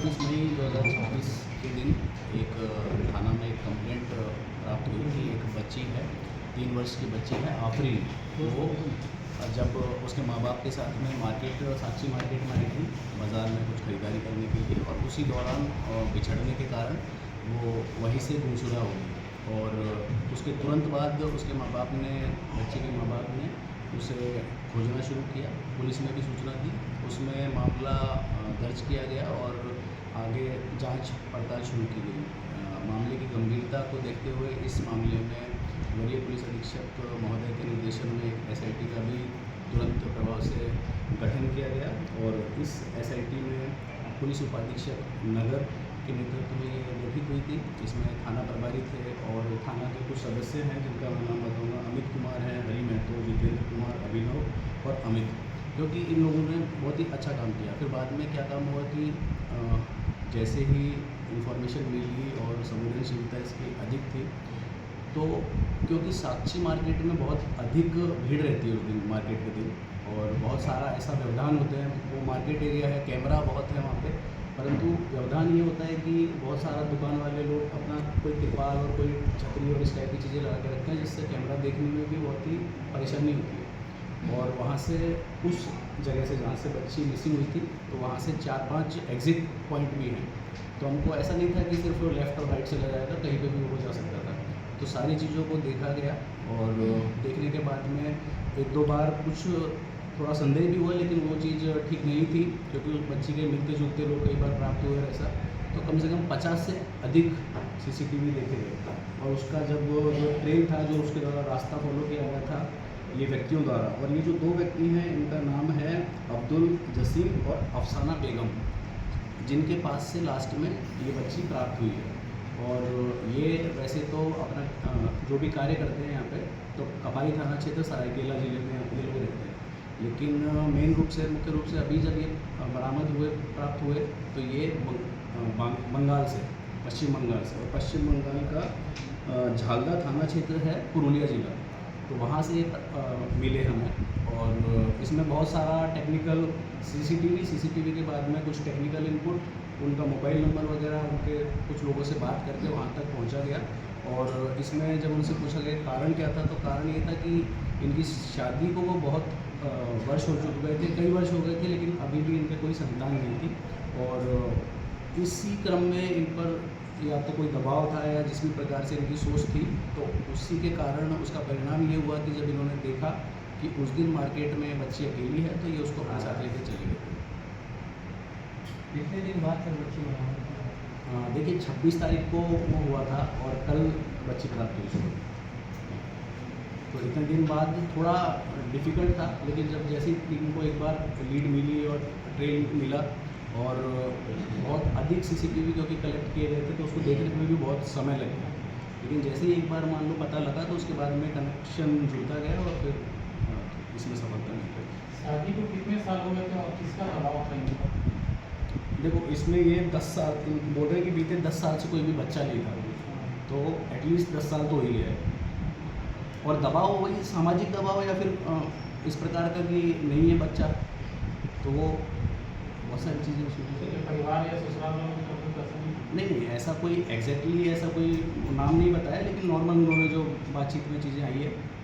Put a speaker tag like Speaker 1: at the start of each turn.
Speaker 1: मई 2026 के दिन एक थाना में एक कंप्लेंट प्राप्त हुई कि एक बच्ची है, 3 वर्ष की बच्ची है आफरीन। वो जब उसके माँ बाप के साथ में मार्केट, साक्षी मार्केट में आई थी बाज़ार में कुछ खरीदारी करने के लिए, और उसी दौरान बिछड़ने के कारण वो वहीं से गुमशुदा हो गई। और उसके तुरंत बाद उसके माँ बाप ने, बच्चे के माँ बाप ने उसे खोजना शुरू किया। पुलिस ने भी सूचना दी, उसमें मामला दर्ज किया गया और आगे जांच पड़ताल शुरू की गई। मामले की गंभीरता को देखते हुए इस मामले में वरीय पुलिस अधीक्षक महोदय के निर्देशन में एक एसआईटी का भी तुरंत प्रभाव से गठन किया गया, और इस एसआईटी में पुलिस उपाधीक्षक नगर के नेतृत्व में ये गठित हुई थी। इसमें थाना प्रभारी थे और थाना के कुछ सदस्य हैं जिनका मैं नाम बताऊँगा। अमित कुमार हैं, हरि महतो, जितेंद्र कुमार, अभिनव और अमित, क्योंकि इन लोगों ने बहुत ही अच्छा काम किया। फिर बाद में क्या काम हुआ कि जैसे ही इंफॉर्मेशन मिली और संवेदनशीलता इसकी अधिक थी, तो क्योंकि साक्षी मार्केट में बहुत अधिक भीड़ रहती है उस दिन, मार्केट के दिन, और बहुत सारा ऐसा व्यवधान होते हैं। वो मार्केट एरिया है, कैमरा बहुत है वहाँ पे, परंतु व्यवधान ये होता है कि बहुत सारा दुकान वाले लोग अपना कोई तिरपाल और कोई छतरी और इस टाइप की चीज़ें लगा के रखते हैं, जिससे कैमरा देखने में भी बहुत ही परेशानी होती है। और वहाँ से उस जगह से जहाँ से बच्ची मिसिंग हुई थी, तो वहाँ से 4-5 एग्ज़िट पॉइंट भी हैं। तो हमको ऐसा नहीं था कि सिर्फ लेफ़्ट और राइट से लगा जाएगा, कहीं पे भी हो जा सकता था। तो सारी चीज़ों को देखा गया, और देखने के बाद में 1-2 बार कुछ थोड़ा संदेह भी हुआ, लेकिन वो चीज़ ठीक नहीं थी, क्योंकि उस बच्ची के मिलते-जुलते लोग कई बार प्राप्त हुए ऐसा। तो कम से कम 50 से अधिक सीसीटीवी देखे गए, और उसका जब जो ट्रेल था, जो उसके द्वारा रास्ता फॉलो किया गया था ये व्यक्तियों द्वारा, और ये जो 2 व्यक्ति हैं इनका नाम है अब्दुल जसीम और अफसाना बेगम, जिनके पास से लास्ट में ये बच्ची प्राप्त हुई है। और ये वैसे तो अपना जो भी कार्य करते हैं यहाँ पे, तो कमाई थाना क्षेत्र सरायकेला ज़िले में ये लोग रहते हैं। लेकिन मेन रूप से, मुख्य रूप से अभी जब ये बरामद हुए, प्राप्त हुए, तो ये बंगाल से, पश्चिम बंगाल से, और पश्चिम बंगाल का झालदा थाना क्षेत्र है, पुरुलिया ज़िला, तो वहाँ से मिले हमें। और इसमें बहुत सारा टेक्निकल सीसीटीवी के बाद में कुछ टेक्निकल इनपुट, उनका मोबाइल नंबर वगैरह, उनके कुछ लोगों से बात करके वहाँ तक पहुँचा गया। और इसमें जब उनसे पूछा गया कारण क्या था, तो कारण ये था कि इनकी शादी को वो बहुत वर्ष हो गए थे, कई वर्ष हो गए थे, लेकिन अभी भी इनके कोई संतान नहीं थी। और इसी क्रम में इन पर या तो कोई दबाव था या जिस भी प्रकार से इनकी सोच थी, तो उसी के कारण उसका परिणाम ये हुआ कि जब इन्होंने देखा कि उस दिन मार्केट में बच्ची अकेली है, तो ये उसको अपने साथ लेकर चले गए।
Speaker 2: कितने दिन बाद तक बच्ची बरामद?
Speaker 1: देखिए 26 तारीख को वो हुआ था, और कल बच्ची प्राप्त हुई सुबह। तो इतने दिन बाद थोड़ा डिफ़िकल्ट था, लेकिन जब जैसे ही टीम को एक बार लीड मिली और ट्रेल मिला, और बहुत अधिक सीसीटीवी क्योंकि कलेक्ट किए गए थे, तो उसको देखने में भी बहुत समय लग गया। लेकिन जैसे ही एक बार मान लो पता लगा, तो उसके बाद में कनेक्शन जुड़ता गया, और फिर इसमें सफलता मिल गई।
Speaker 2: शादी को कितने साल हो गए थे और किसका दबाव था इन पर?
Speaker 1: देखो इसमें ये 10 साल बोल रहे हैं कि बीते 10 साल से कोई भी बच्चा नहीं था, तो एटलीस्ट 10 साल तो ही है। और दबाव वही सामाजिक दबाव, या फिर इस प्रकार का कि नहीं है बच्चा, तो वो बहुत सारी चीज़ें शुरू से।
Speaker 2: परिवार या ससुराल में
Speaker 1: नहीं, ऐसा कोई एग्जैक्टली ऐसा कोई नाम नहीं बताया, लेकिन नॉर्मल उन्होंने जो बातचीत में चीज़ें आई है